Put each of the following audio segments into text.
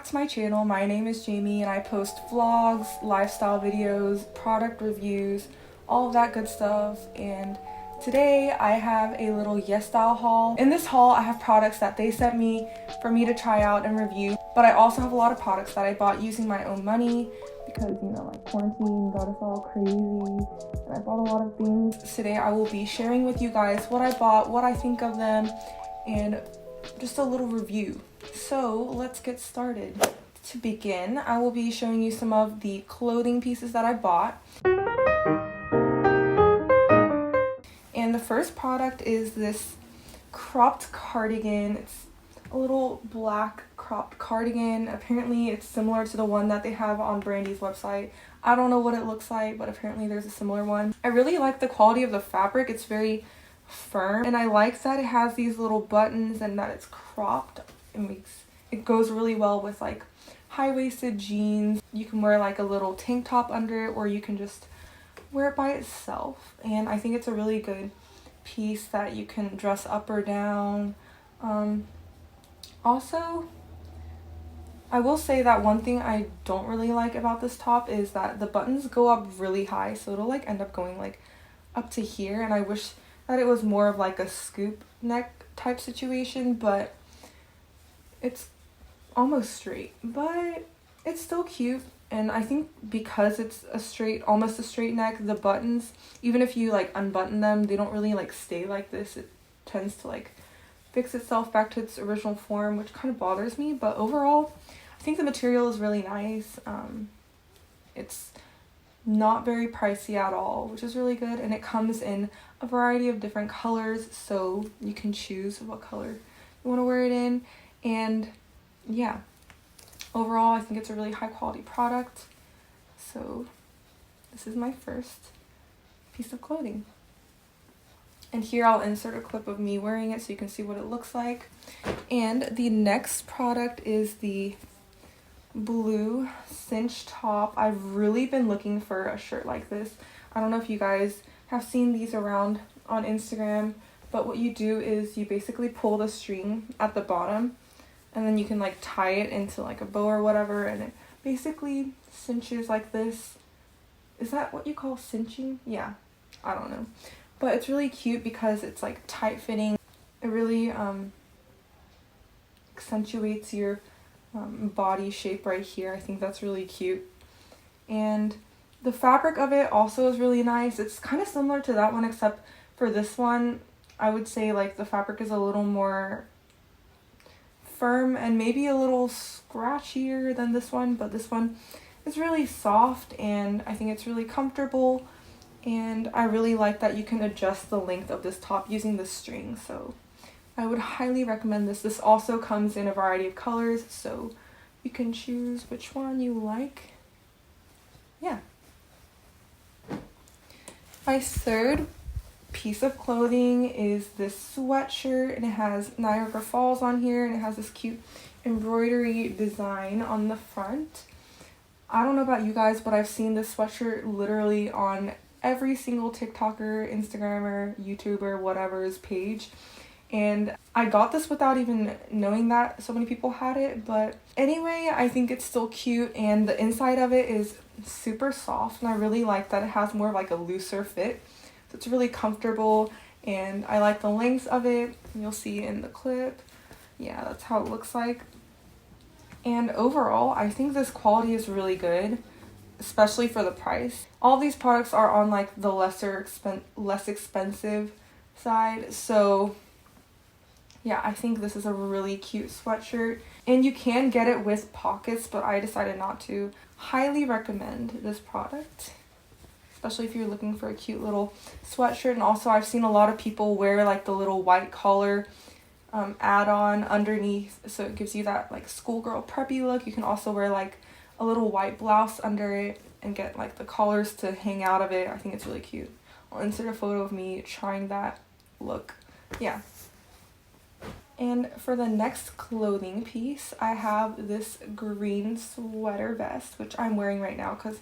to my channel. My name is Jaime and I post vlogs, lifestyle videos, product reviews, all of that good stuff. And today I have a little YesStyle haul. In this haul I have products that they sent me for me to try out and review, but I also have a lot of products that I bought using my own money because, you know, like quarantine got us all crazy and I bought a lot of things. Today I will be sharing with you guys what I bought, what I think of them, and just a little review. So let's get started. To begin, I will be showing you some of the clothing pieces that I bought. And the first product is this cropped cardigan. It's a little black cropped cardigan. Apparently it's similar to the one that they have on Brandy's website. I don't know what it looks like, but apparently there's a similar one. I really like the quality of the fabric. It's very firm, and I like that it has these little buttons and that it's cropped. It goes really well with like high-waisted jeans. You can wear like a little tank top under it, or you can just wear it by itself, and I think it's a really good piece that you can dress up or down. Also, I will say that one thing I don't really like about this top is that the buttons go up really high, so it'll like end up going like up to here, and I wish that it was more of like a scoop neck type situation, but it's almost straight, but it's still cute. And I think because it's almost a straight neck, the buttons, even if you like unbutton them, they don't really like stay like this. It tends to like fix itself back to its original form, which kind of bothers me. But overall, I think the material is really nice. It's not very pricey at all, which is really good, and it comes in a variety of different colors, so you can choose what color you want to wear it in. And yeah, overall I think it's a really high quality product. So this is my first piece of clothing, and here I'll insert a clip of me wearing it so you can see what it looks like. And the next product is the blue cinch top. I've really been looking for a shirt like this. I don't know if you guys have seen these around on Instagram, but what you do is you basically pull the string at the bottom, and then you can like tie it into like a bow or whatever, and it basically cinches like this. Is that what you call cinching? Yeah, I don't know, but it's really cute because it's like tight fitting. It really accentuates your body shape right here. I think that's really cute, and the fabric of it also is really nice. It's kind of similar to that one, except for this one I would say like the fabric is a little more firm and maybe a little scratchier than this one, but this one is really soft and I think it's really comfortable, and I really like that you can adjust the length of this top using the string, so I would highly recommend this. This also comes in a variety of colors, so you can choose which one you like. Yeah. My third piece of clothing is this sweatshirt, and it has Niagara Falls on here, and it has this cute embroidery design on the front. I don't know about you guys, but I've seen this sweatshirt literally on every single TikToker, Instagrammer, YouTuber, whatever's page. And I got this without even knowing that so many people had it, but anyway, I think it's still cute, and the inside of it is super soft, and I really like that it has more of like a looser fit, so it's really comfortable, and I like the length of it. You'll see in the clip. Yeah, that's how it looks like. And overall, I think this quality is really good, especially for the price. All these products are on like the less expensive side, so yeah, I think this is a really cute sweatshirt, and you can get it with pockets, but I decided not to. Highly recommend this product, especially if you're looking for a cute little sweatshirt. And also I've seen a lot of people wear like the little white collar add-on underneath, so it gives you that like schoolgirl preppy look. You can also wear like a little white blouse under it and get like the collars to hang out of it. I think it's really cute. I'll insert a photo of me trying that look. Yeah. And for the next clothing piece, I have this green sweater vest, which I'm wearing right now because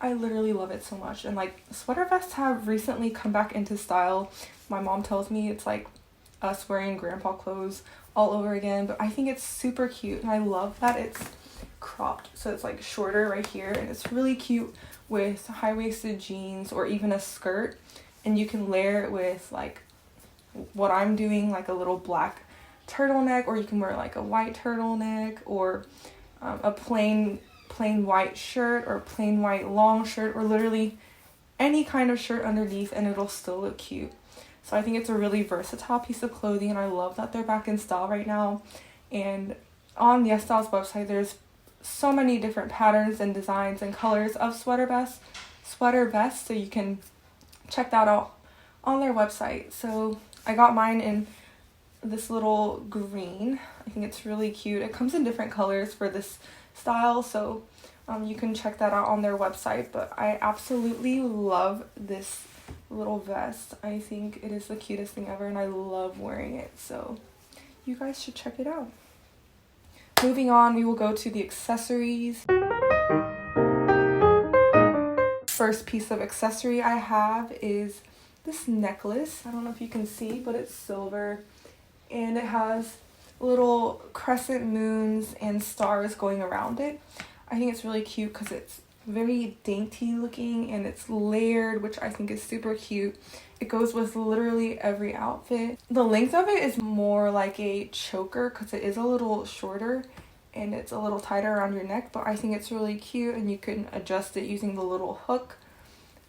I literally love it so much. And like, sweater vests have recently come back into style. My mom tells me it's like us wearing grandpa clothes all over again, but I think it's super cute, and I love that it's cropped, so it's like shorter right here, and it's really cute with high-waisted jeans or even a skirt. And you can layer it with like what I'm doing, like a little black turtleneck, or you can wear like a white turtleneck, or a plain white shirt, or plain white long shirt, or literally any kind of shirt underneath, and it'll still look cute. So I think it's a really versatile piece of clothing, and I love that they're back in style right now. And on YesStyle's website, there's so many different patterns and designs and colors of sweater vests, so you can check that out on their website. So I got mine in this little green. I think it's really cute. It comes in different colors for this style, so you can check that out on their website. But I absolutely love this little vest. I think it is the cutest thing ever, and I love wearing it, so you guys should check it out. Moving on, we will go to the accessories. First piece of accessory I have is this necklace. I don't know if you can see, but it's silver, and it has little crescent moons and stars going around it. I think it's really cute because it's very dainty looking, and it's layered, which I think is super cute. It goes with literally every outfit. The length of it is more like a choker because it is a little shorter and it's a little tighter around your neck, but I think it's really cute, and you can adjust it using the little hook,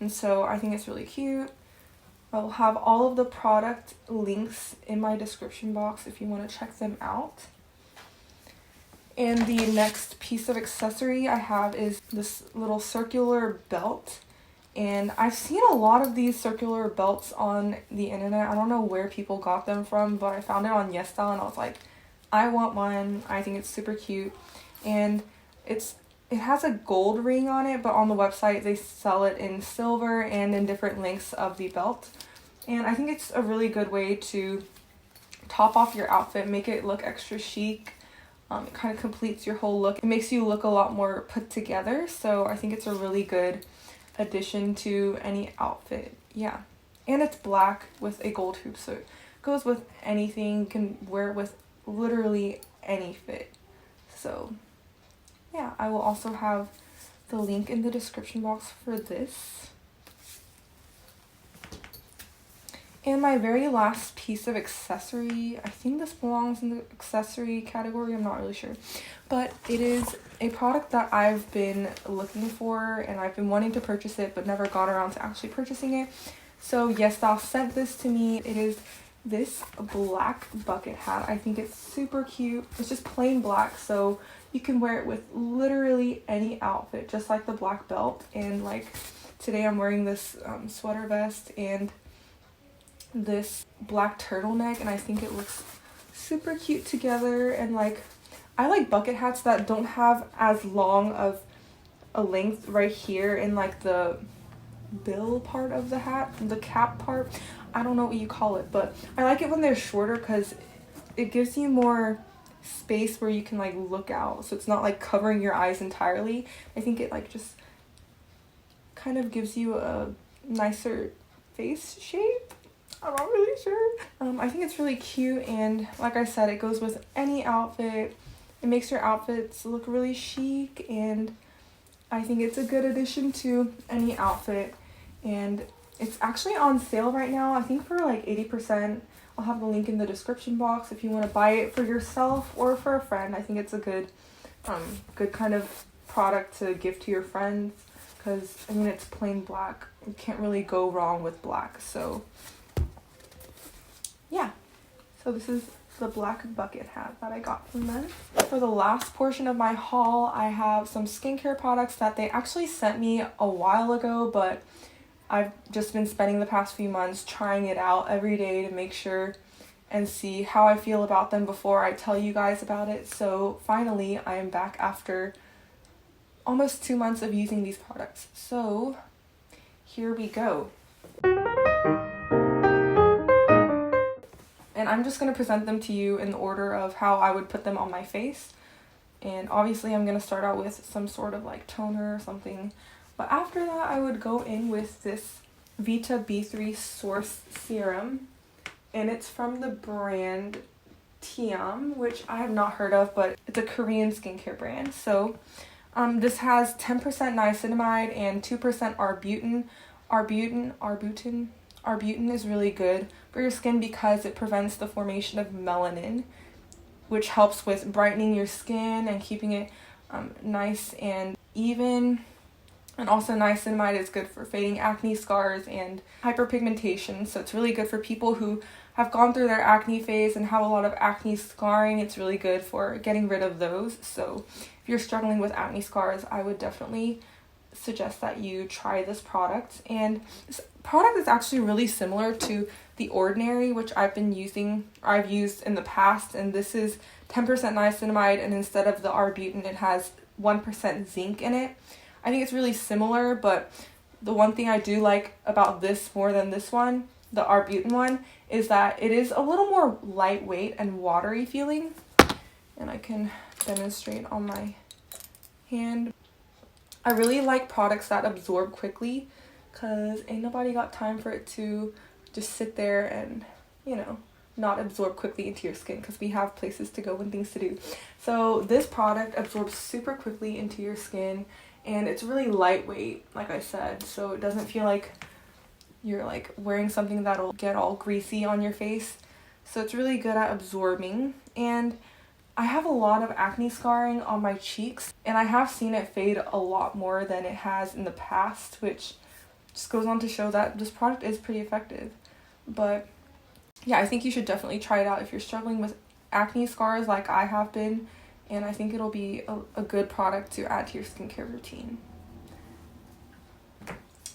and so I think it's really cute. I'll have all of the product links in my description box if you want to check them out. And the next piece of accessory I have is this little circular belt. And I've seen a lot of these circular belts on the internet. I don't know where people got them from, but I found it on YesStyle, and I was like, I want one. I think it's super cute. And it has a gold ring on it, but on the website they sell it in silver and in different lengths of the belt. And I think it's a really good way to top off your outfit, make it look extra chic. It kind of completes your whole look. It makes you look a lot more put together, so I think it's a really good addition to any outfit. Yeah, and it's black with a gold hoop, so it goes with anything. You can wear it with literally any fit. So yeah, I will also have the link in the description box for this. And my very last piece of accessory, I think this belongs in the accessory category, I'm not really sure, but it is a product that I've been looking for, and I've been wanting to purchase it but never got around to actually purchasing it. So YesStyle sent this to me. It is this black bucket hat. I think it's super cute. It's just plain black, so you can wear it with literally any outfit, just like the black belt. And like today I'm wearing this sweater vest and this black turtleneck, and I think it looks super cute together. And like, I like bucket hats that don't have as long of a length right here in like the bill part of the hat, the cap part. I don't know what you call it, but I like it when they're shorter because it gives you more space where you can like look out, so it's not like covering your eyes entirely. I think it like just kind of gives you a nicer face shape. I'm not really sure. I think it's really cute, and like I said, it goes with any outfit. It makes your outfits look really chic, and I think it's a good addition to any outfit. And it's actually on sale right now, I think for like 80%. I'll have the link in the description box if you want to buy it for yourself or for a friend. I think it's a good kind of product to give to your friends, because I mean, it's plain black. You can't really go wrong with black. So yeah, so this is the black bucket hat that I got from them. For the last portion of my haul, I have some skincare products that they actually sent me a while ago, but I've just been spending the past few months trying it out every day to make sure and see how I feel about them before I tell you guys about it. So finally, I am back after almost 2 months of using these products. So here we go. And I'm just going to present them to you in the order of how I would put them on my face. And obviously I'm going to start out with some sort of like toner or something. But after that, I would go in with this Vita B3 Source Serum. And it's from the brand Tiam, which I have not heard of, but it's a Korean skincare brand. So this has 10% niacinamide and 2% arbutin. Arbutin is really good for your skin because it prevents the formation of melanin, which helps with brightening your skin and keeping it nice and even. And also niacinamide is good for fading acne scars and hyperpigmentation. So it's really good for people who have gone through their acne phase and have a lot of acne scarring. It's really good for getting rid of those. So if you're struggling with acne scars, I would definitely suggest that you try this product. And this product is actually really similar to The Ordinary, which I've used in the past. And this is 10% niacinamide, and instead of the arbutin, it has 1% zinc in it. I think it's really similar, but the one thing I do like about this more than this one, the arbutin one, is that it is a little more lightweight and watery feeling. And I can demonstrate on my hand. I really like products that absorb quickly, because ain't nobody got time for it to just sit there and, you know, not absorb quickly into your skin, because we have places to go and things to do. So this product absorbs super quickly into your skin, and it's really lightweight, like I said, so it doesn't feel like you're like wearing something that'll get all greasy on your face. So it's really good at absorbing. And I have a lot of acne scarring on my cheeks, and I have seen it fade a lot more than it has in the past, which just goes on to show that this product is pretty effective. But yeah, I think you should definitely try it out if you're struggling with acne scars like I have been, and I think it'll be a good product to add to your skincare routine.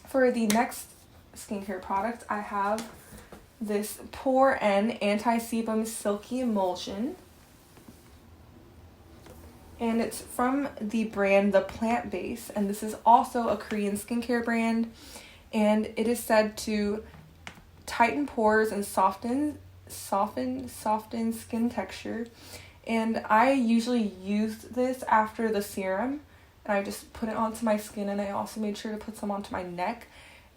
For the next skincare product, I have this Pore Anti-Sebum Silky Emulsion. And it's from the brand The Plant Base, and this is also a Korean skincare brand, and it is said to tighten pores and soften skin texture. And I usually use this after the serum, and I just put it onto my skin, and I also made sure to put some onto my neck.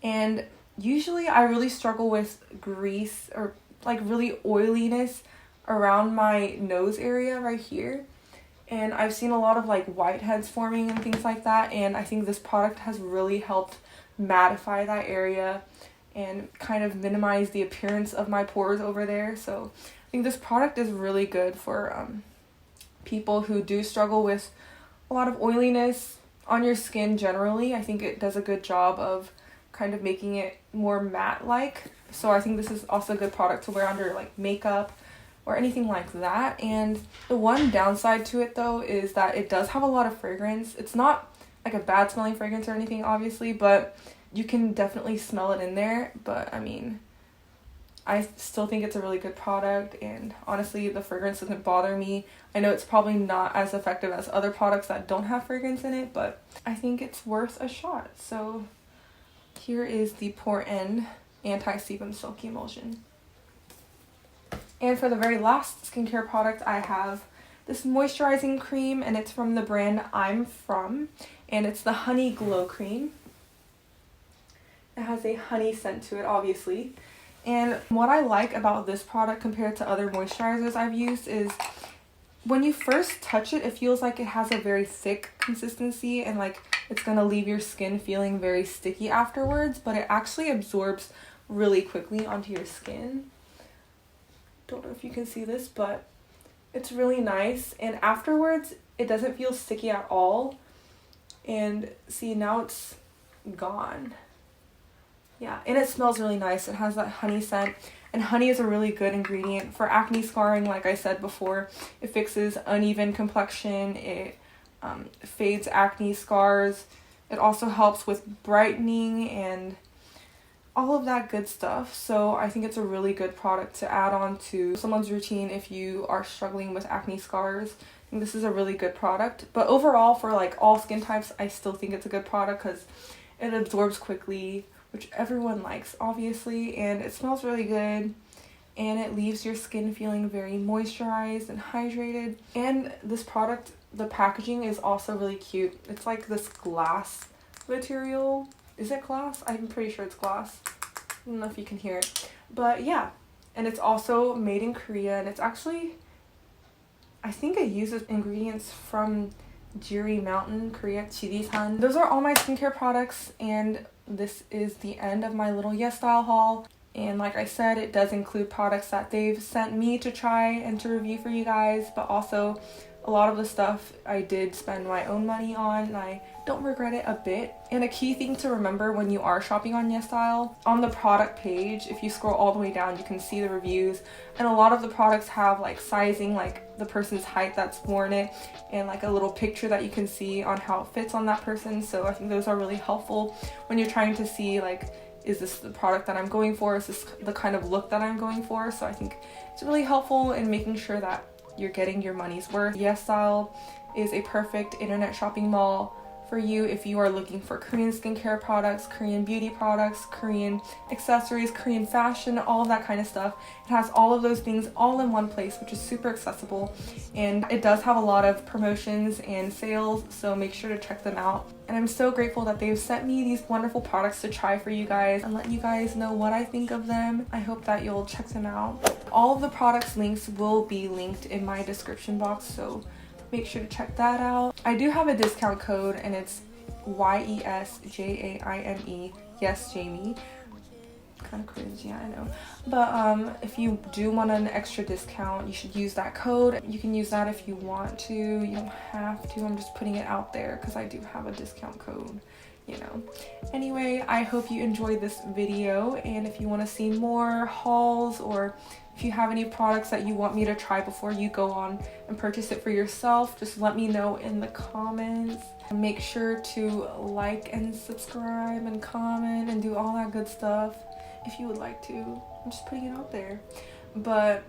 And usually I really struggle with grease or like really oiliness around my nose area right here. And I've seen a lot of like whiteheads forming and things like that, and I think this product has really helped mattify that area and kind of minimize the appearance of my pores over there. So I think this product is really good for people who do struggle with a lot of oiliness on your skin generally. I think it does a good job of kind of making it more matte-like. So I think this is also a good product to wear under like makeup or anything like that. And the one downside to it though is that it does have a lot of fragrance. It's not like a bad smelling fragrance or anything obviously, but you can definitely smell it in there. But I mean, I still think it's a really good product, and honestly the fragrance doesn't bother me. I know it's probably not as effective as other products that don't have fragrance in it, but I think it's worth a shot. So here is the Pore Anti-Sebum Silky Emulsion. And for the very last skincare product, I have this moisturizing cream, and it's from the brand I'm From, and it's the Honey Glow Cream. It has a honey scent to it, obviously. And what I like about this product compared to other moisturizers I've used is when you first touch it, it feels like it has a very thick consistency, and like it's gonna leave your skin feeling very sticky afterwards, but it actually absorbs really quickly onto your skin. Don't know if you can see this, but it's really nice, and afterwards it doesn't feel sticky at all. And see, now it's gone. Yeah, and it smells really nice. It has that honey scent, and honey is a really good ingredient for acne scarring. Like I said before, it fixes uneven complexion, it fades acne scars, it also helps with brightening and all of that good stuff. So I think it's a really good product to add on to someone's routine if you are struggling with acne scars. I think this is a really good product. But overall, for like all skin types, I still think it's a good product because it absorbs quickly, which everyone likes obviously, and it smells really good, and it leaves your skin feeling very moisturized and hydrated. And this product, the packaging is also really cute. It's like this glass material. Is it glass? I'm pretty sure it's glass. I don't know if you can hear it, but yeah. And it's also made in Korea, and it's actually I think it uses ingredients from Jiri Mountain, Korea, Chirisan. Those are all my skincare products, and this is the end of my little YesStyle haul. And like I said, it does include products that they've sent me to try and to review for you guys, but also a lot of the stuff I did spend my own money on, and I don't regret it a bit. And a key thing to remember when you are shopping on YesStyle, on the product page, if you scroll all the way down, you can see the reviews, and a lot of the products have like sizing, like the person's height that's worn it, and like a little picture that you can see on how it fits on that person. So I think those are really helpful when you're trying to see like, is this the product that I'm going for? Is this the kind of look that I'm going for? So I think it's really helpful in making sure that you're getting your money's worth. YesStyle is a perfect internet shopping mall for you if you are looking for Korean skincare products, Korean beauty products, Korean accessories, Korean fashion, all of that kind of stuff. It has all of those things all in one place, which is super accessible, and it does have a lot of promotions and sales, so make sure to check them out. And I'm so grateful that they've sent me these wonderful products to try for you guys and let you guys know what I think of them. I hope that you'll check them out. All of the products links will be linked in my description box, so make sure to check that out. I do have a discount code, and it's YesJaime, yes Jamie. Kind of crazy, I know. But if you do want an extra discount, you should use that code. You can use that if you want to. You don't have to. I'm just putting it out there because I do have a discount code, you know. Anyway, I hope you enjoyed this video, and if you want to see more hauls, or if you have any products that you want me to try before you go on and purchase it for yourself, just let me know in the comments. Make sure to like and subscribe and comment and do all that good stuff if you would like to. I'm just putting it out there. But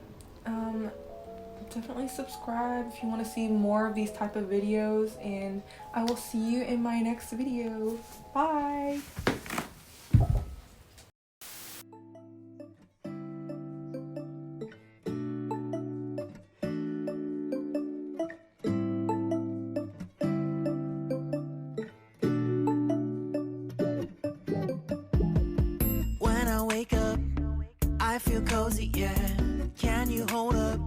definitely subscribe if you want to see more of these type of videos, and I will see you in my next video. Bye! I feel cozy, yeah. Can you hold up?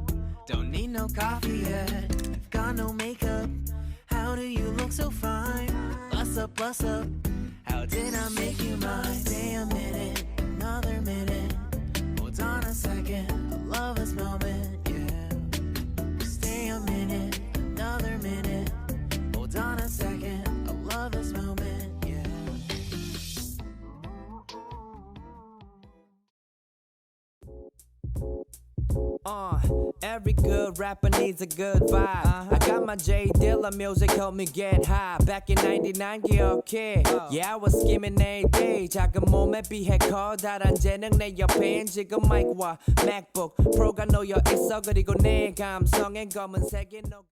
Don't need no coffee yet. Got no makeup. How do you look so fine? Bust up, bust up. How did I make you mine? Stay a minute, another minute. Hold on a second, I love this moment, yeah. Stay a minute, another minute. Hold on a second, I love this moment, yeah. Every good rapper needs a good vibe. I got my J Dilla music, help me get high. Back in 99, 기억해. Yeah, I was skimming every day. 작은 몸에 비해 커다란 재능 내 옆엔 지금 마이크와 MacBook Pro가 놓여 있어. 그리고 내 감성엔 검은색이 녹아.